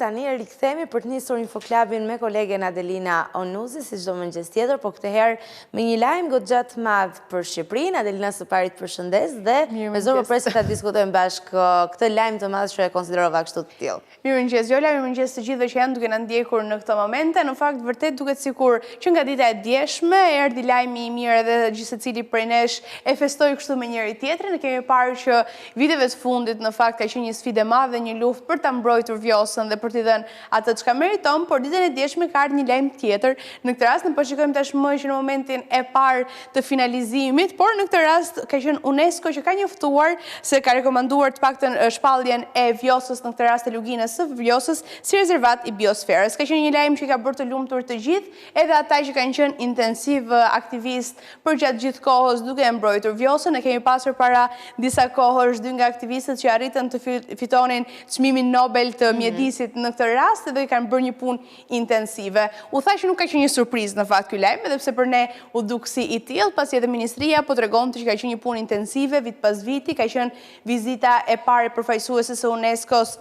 tani rikthehemi për të nisur Infoklabin me kolegen Adelina Onuzi, si çdo mëngjes tjetër, por këtë herë me një lajm goxha të madh për Shqipërinë. Adelina, së pari të përshëndes dhe me zor presim ta diskutojmë bashkë këtë lajm të madh që e konsiderova kështu të tillë. Mirëmëngjes Jola, mirëmëngjes të gjithëve që janë duke na ndjekur në këtë momente. Në fakt vërtet duket sikur që nga dita e djeshme erdhi lajmi i mirë edhe gjithë secili prej nesh e festoi kështu me njëri tjetrin. Ne kemi parë që viteve të fundit në fakt ka qenë një sfidë e madhe, një luftë për ta mbrojtur Vjosën dhe për t'i dhënë atë çka meriton, por ditën e djeshme ka ardhur një lajm tjetër. Në këtë rast ne po shikojmë tashmë që në momentin e parë të finalizimit, por në këtë rast ka qenë UNESCO që ka njoftuar se ka rekomanduar të paktën shpalljen e Vjosës, në këtë rast e luginës së Vjosës, si rezervat i biosferës. Ka qenë një lajm që ka bërë të lumtur të gjithë, edhe ata që kanë qenë intensiv aktivist për gjatë gjithë kohës duke e mbrojtur Vjosën. Ne kemi pasur para disa kohësh dy nga aktivistët që arritën të fitonin çmimin Nobel të mjedisit në këtë rast dhe kanë bërë një punë intensive. U tha që nuk ka qenë një surprizë në fakt ky lajm, edhe pse për ne u duk si i tillë, pasi edhe ministria po tregonte që ka qenë një punë intensive vit pas viti, ka qenë vizita e parë e përfaqësuese së UNESCO-s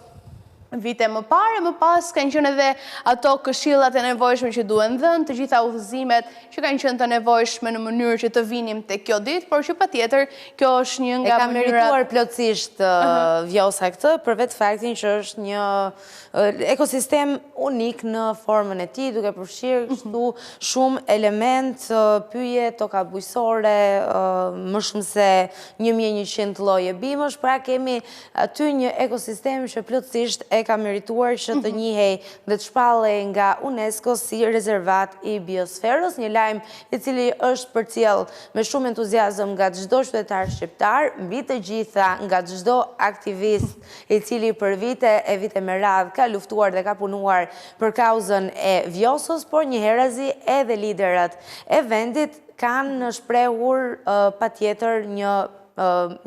vite më parë, më pas kanë qenë edhe ato këshillat e nevojshme që duhen dhënë, të gjitha udhëzimet që kanë qenë të nevojshme në mënyrë që të vinim tek kjo ditë, por që patjetër kjo është një nga mënyrat. E ka merituar plotësisht Vjosa këtë, për vetë faktin që është një ekosistem unik në formën e tij, duke përfshirë kështu shumë element, pyje, toka bujqësore, më shumë se 1100 lloje bimësh, pra kemi aty një ekosistem që plotësisht e ka merituar që të njihej dhe të shpallej nga UNESCO si rezervat i biosferës, një lajm i cili është përcjell me shumë entuziazëm nga çdo qytetar shqiptar, mbi të gjitha nga çdo aktivist i cili për vite me radhë ka luftuar dhe ka punuar për kauzën e Vjosës, por njëherëzi edhe liderët e vendit kanë shprehur patjetër një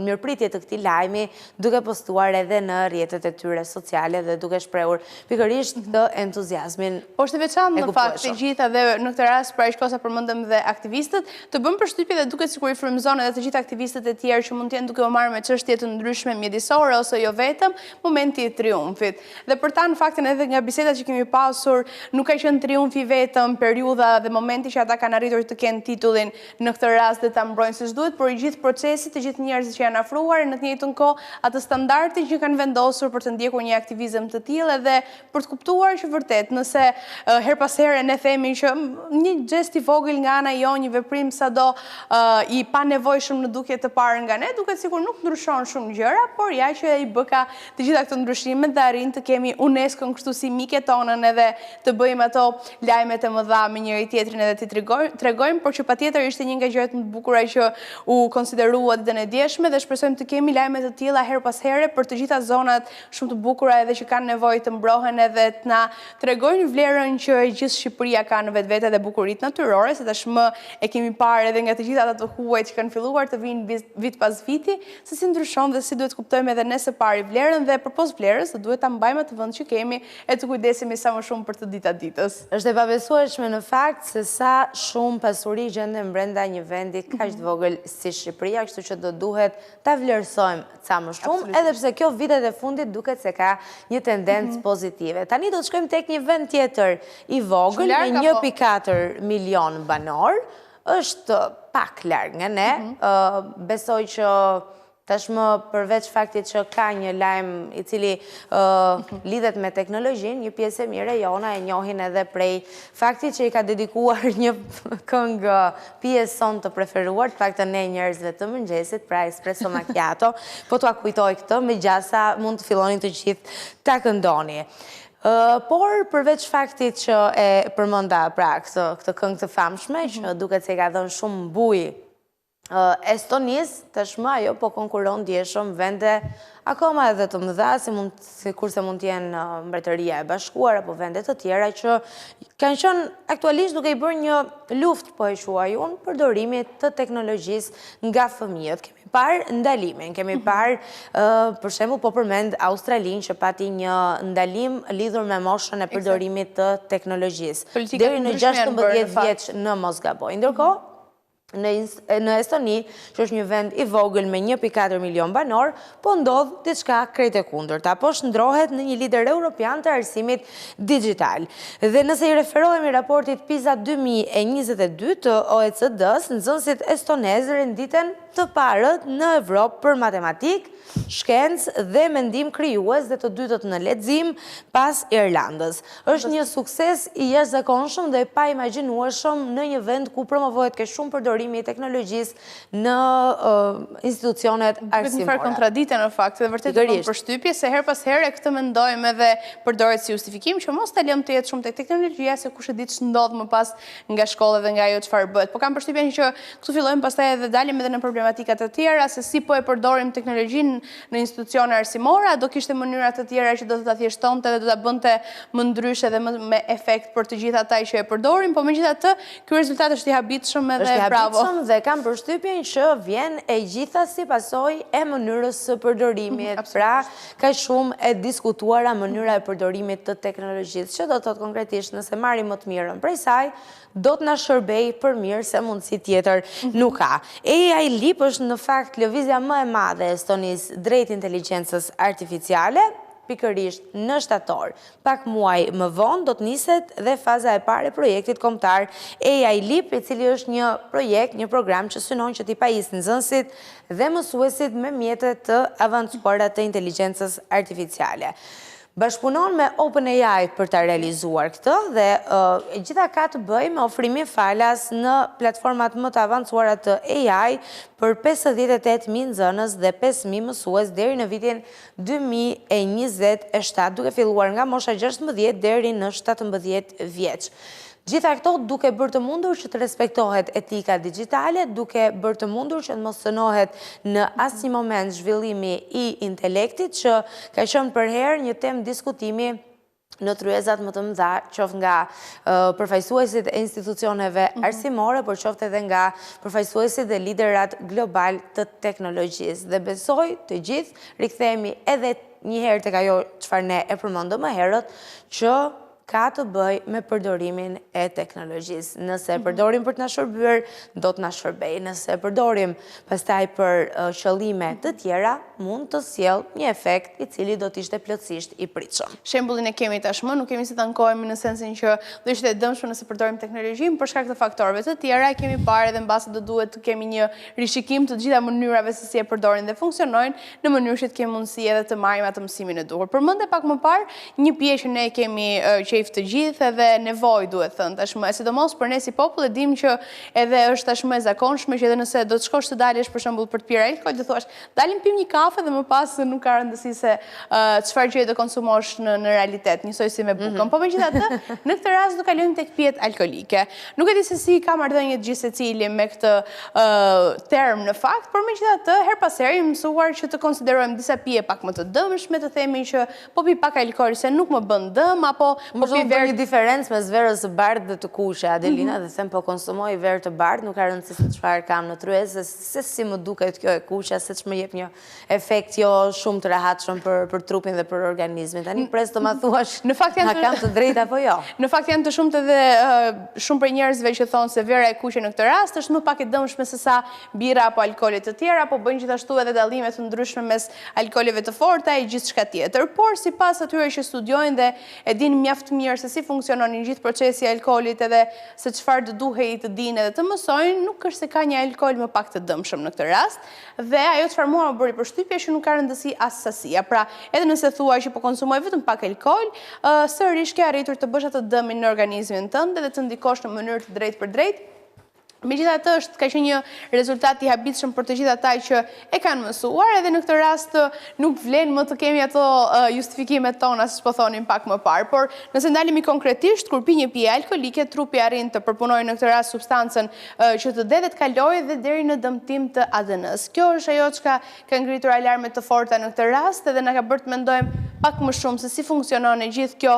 mirëpritje të këtij lajmi, duke postuar edhe në rrjetet e tyre sociale dhe duke shprehur pikërisht këtë entuziazmin. Po është e veçantë në fakt të gjitha dhe në këtë rast pra shkosa përmendëm dhe aktivistët, të bën përshtypje dhe duket sikur i frymëzon edhe të gjithë aktivistët e tjerë që mund të jenë duke u marrë me çështje të ndryshme mjedisore ose jo vetëm, momenti i triumfit. Dhe për ta në faktin edhe nga bisedat që kemi pasur, nuk ka qenë triumfi vetëm periudha dhe momenti që ata kanë arritur të kenë titullin në këtë rast dhe ta mbrojnë siç duhet, por i gjithë procesi, të gjithë njerëzit që janë afruar në të njëjtën kohë atë standardin që kanë vendosur për të ndjekur një aktivizëm të tillë dhe për të kuptuar që vërtet nëse her pas here ne themi që një gest i vogël nga ana jonë, një veprim sado i panevojshëm në dukje të parë nga ne, duket sikur nuk ndryshon shumë gjëra, por ja që i bëka të gjitha këto ndryshimet dhe arrin të kemi UNESCO-n kështu si miket tonën edhe të bëjmë ato lajmet e mëdha me njëri tjetrin edhe t'i tregojmë, por që patjetër ishte një nga gjërat më të bukura që u konsiderua ditën e djeshme dhe shpresojmë të kemi lajme të tilla her pas here për të gjitha zonat shumë të bukura edhe që kanë nevojë të mbrohen edhe të na tregojnë vlerën që gjithë Shqipëria ka në vetvete dhe bukuritë natyrore, se tashmë e kemi parë edhe nga të gjitha ata të huajt që kanë filluar të vinë vit pas viti, se si ndryshon dhe si duhet kuptojmë edhe ne së pari vlerën dhe përpos vlerës, duhet ta mbajmë atë vend që kemi e të kujdesemi sa më shumë për të ditë ditës. Është e pabesueshme në fakt se sa shumë pasuri gjenden brenda një vendi kaq të vogël si Shqipëria, kështu që do duhet ta vlerësojmë ca më shumë, edhe pse kjo vitet e fundit duket se ka një tendencë pozitive. Tani do të shkojmë tek një vend tjetër i vogël me 1.4 milion banor, është pak larg nga ne. Besoj që tashmë përveç faktit që ka një lajm i cili lidhet me teknologjinë, një pjesë e mirë e jona e njohin edhe prej faktit që i ka dedikuar një këngë pjeson të preferuar, të paktën ne njerëzve të mëngjesit, pra espresso macchiato, po t'ua kujtoj këtë, megjasa mund të fillonin të gjithë ta këndoni. Por përveç faktit që e përmenda pra këtë këngë të famshme, që duket se ka dhënë shumë bujë Estonis, tashmë ajo po konkuron ndjeshëm vende akoma edhe të mëdha, kurse mund të jenë Mbretëria e Bashkuar apo vende të tjera që kanë qenë aktualisht duke i bërë një luftë, po e quaj unë, përdorimit të teknologjisë nga fëmijët. Kemi parë ndalimin, kemi parë, për shembull, po përmend Australinë që pati një ndalim lidhur me moshën e përdorimit të teknologjisë. Deri në 16 vjeç në mos gaboj. Ndërkohë, në Estoni, që është një vend i vogël me 1,4 milion banor, po ndodh diçka krejt e kundërta, po shndrohet në një lider europian të arsimit digital. Dhe nëse i referohemi raportit PISA 2022 të OECD-s, nxënësit estonezë renditen të parët në Evropë për matematik, shkencë dhe mendim krijues dhe të dytët në lexim pas Irlandës. Është një sukses i jashtëzakonshëm dhe pa imagjinueshëm në një vend ku promovohet kaq shumë përdorimi i teknologjisë në institucionet arsimore. Një farë kontradikte në fakt, dhe vërtet të bëmë përshtypje se her pas here këtë mendojmë edhe përdoret si justifikim që mos ta lëmë të jetë shumë tek teknologjia, se kush e di ç'ndodh ndodh më pas nga shkolla dhe nga ajo çfarë bëhet. Po kam përshtypjen që këtu fillojmë pastaj edhe dalim edhe në problematika të tjera, se si po e përdorim teknologjinë në institucione arsimore, do kishte mënyra të tjera që do të ta thjeshtonte dhe do ta bënte më ndryshe dhe me efekt për të gjithë ata që e përdorin, po megjithatë ky rezultat është i habitshëm edhe bravo. Është i habitshëm dhe kam përshtypjen që vjen e gjitha si pasojë e mënyrës së përdorimit. Pra, ka shumë e diskutuara mënyra e përdorimit të teknologjisë, që do të thotë konkretisht nëse marrim më të mirën prej saj, do të na shërbej për mirë se mundësi tjetër nuk ka. AI Leap është në fakt lëvizja më e madhe e Estonisë drejt inteligjencës artificiale, pikërisht në shtator. Pak muaj më vonë do të niset dhe faza e parë e projektit kombëtar AI Leap, i cili është një projekt, një program që synon që t'i pajisë nxënësit dhe mësuesit me mjete të avancuara të inteligjencës artificiale. Bashkëpunon me OpenAI për ta realizuar këtë dhe gjitha ka të bëjë me ofrimin falas në platformat më të avancuara të AI për 58.000 nxënës dhe 5.000 mësues deri në vitin 2027, duke filluar nga mosha 16 deri në 17 vjeç. Gjitha këto duke bërë të mundur që të respektohet etika digitale, duke bërë të mundur që të mos cënohet në asnjë moment zhvillimi i intelektit, që ka qenë për herë një temë diskutimi në tryezat më të mëdha, qoftë nga përfaqësuesit e institucioneve arsimore, por qoftë edhe nga përfaqësuesit dhe liderat global të teknologjisë. Dhe besoj të gjithë rikthehemi edhe një herë tek ajo çfarë ne e përmendëm më herët, që ka të bëj me përdorimin e teknologjisë. Nëse e përdorim për të na shërbyer, do të na shërbej. Nëse e përdorim pastaj për qëllime të tjera, mund të sjellë një efekt i cili do të ishte plotësisht i pritshëm. Shembullin e kemi tashmë, nuk kemi si ta ankohemi në sensin që do ishte e dëmshme nëse përdorim teknologjinë për shkak të faktorëve të tjera, e kemi parë dhe mbasi do duhet të kemi një rishikim të gjitha mënyrave se si e përdorin dhe funksionojnë, në mënyrë që të kemi mundësi edhe të marrim atë mësimin e duhur. Përmendë pak më parë një pjesë që ne kemi të gjithë edhe nevojë, duhet thënë tashmë, sidomos për ne si popull e dim që edhe është tashmë e zakonshme që edhe nëse do të shkosh të dalësh për shembull për të pirë alkool, do thuash, dalim pim një kafe dhe më pas nuk ka rëndësi se çfarë gjë do konsumosh në realitet, njësoj si me bukën. Po megjithatë, në këtë rast do kalojmë tek pijet alkolike. Nuk e di se si ka marrëdhënie të gjithë secili me këtë term në fakt, por megjithatë, her pas here jemi mësuar që të konsiderojmë disa pije pak më të dëmshme, të themi që po pi pak alkool se nuk më bën dëm, apo po pi një diferencë mes verës së bardhë dhe të kuqe, Adelina, dhe them po konsumoj verë të bardhë, nuk ka rëndësi se çfarë kam në tryezë, se si më duket kjo e kuqja, se ç'më jep një efekt jo shumë të rehatshëm për trupin dhe për organizmin. Tani pres të ma thuash, a kam të drejtë apo jo? Në fakt janë të shumtë edhe shumë prej njerëzve që thonë se vera e kuqe në këtë rast është më pak e dëmshme se sa bira apo alkoolet të tjera, apo bëjnë gjithashtu edhe dallime të ndryshme mes alkooleve të forta e gjithçka tjetër. Por sipas atyre që studiojnë dhe e dinë mjaft mirë se si funksionon një gjithë procesi i alkoolit edhe se çfarë të duhej të dinë edhe të mësojnë, nuk është se ka një alkool më pak të dëmshëm në këtë rast, dhe ajo çfarë mua më bëri përshtypje që nuk ka rëndësi as sasia. Pra, edhe nëse thua që po konsumoj vetëm pak alkool, sërish ke arritur të bësh atë dëmin në organizmin tënd dhe të ndikosh në mënyrë të drejtë për drejtë. Megjithatë është ka qenë një rezultat i habitshëm për të gjithë ata që e kanë mësuar, edhe në këtë rast nuk vlen më të kemi ato justifikimet tona, siç po thonin pak më parë, por nëse ndalemi konkretisht, kur pi një pije alkolike, trupi arrin të përpunojë në këtë rast substancën që të dedet kalojë dhe deri në dëmtim të ADN-s. Kjo është ajo që ka ngritur alarme të forta në këtë rast, edhe na ka bërë të mendojmë pak më shumë se si funksionon e gjithë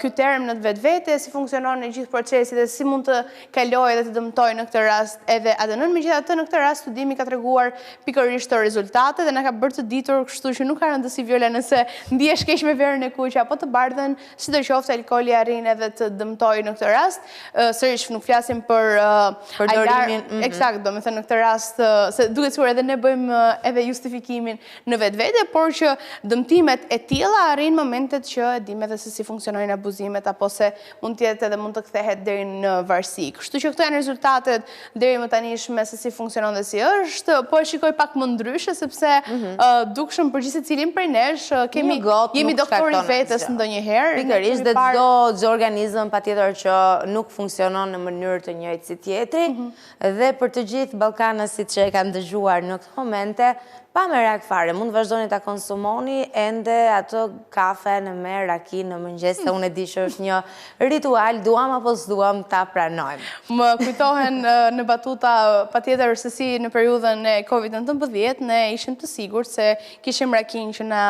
ky term në vetvete, si funksionon e gjithë procesi dhe si mund të kalojë dhe të dëmtojë në këtë rast edhe ADN-n. Megjithatë, në këtë rast studimi ka treguar pikërisht të rezultate dhe na ka bërë të ditur, kështu që nuk ka rëndësi Viola nëse ndihesh keq me verën e kuqe apo të bardhën, sidoqoftë alkooli arrin edhe të dëmtojë në këtë rast. Sërish nuk flasim për përdorimin. Eksakt, domethënë në këtë rast se duket sikur edhe ne bëjmë edhe justifikimin në vetvete, por që dëmtimet e tilla arrin momentet që e dim edhe se si funksionojnë abuzimet apo se mund të jetë edhe mund të kthehet deri në varësi. Kështu që këto janë rezultatet deri më tanishme se si funksionon dhe si është, po e shikoj pak më ndryshe sepse dukshëm për gjithë secilin prej nesh jemi doktori vetes ndonjëherë. Pikërisht dhe çdo organizëm patjetër që nuk funksionon në mënyrë të njëjtë si tjetri dhe për të gjithë ballkanësit që e kanë dëgjuar në këtë momente, pa merak fare, mund vazhdoni ta konsumoni ende ato kafe në merë, raki në mëngjes, se unë e di që është një ritual, duam apo s'duam ta pranojmë. Më kujtohen në batuta patjetër se si në periudhën e Covid-19 ne ishim të sigurt se kishim rakin që na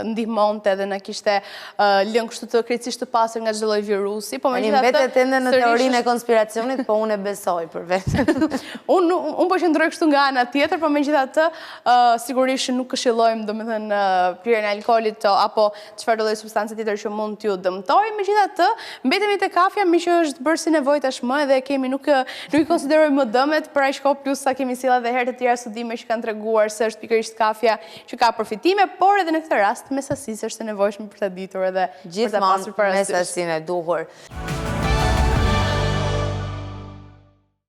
ndihmonte dhe na kishte lënë kështu të krejtësisht të pastër nga çdo lloj virusi, po megjithatë mbetet ende në teorinë e konspiracionit, po unë e besoj për vetë. Unë po qëndroj kështu nga ana tjetër, po megjithatë sigurisht nuk këshillojmë domethënë pirjen e alkoolit apo çfarëdo lloj substance tjetër që mund t'ju dëmtojë. Megjithatë, mbetemi te kafja, me që është bërë si nevojë tashmë dhe kemi nuk i konsiderojmë më dëmet për aq kohë, plus sa kemi sjellë edhe herë të tjera studime që kanë treguar se është pikërisht kafja që ka përfitime, por edhe në këtë rast me sasi është e nevojshme për ta ditur edhe për ta pasur parasysh. Gjithmonë me sasinë e duhur.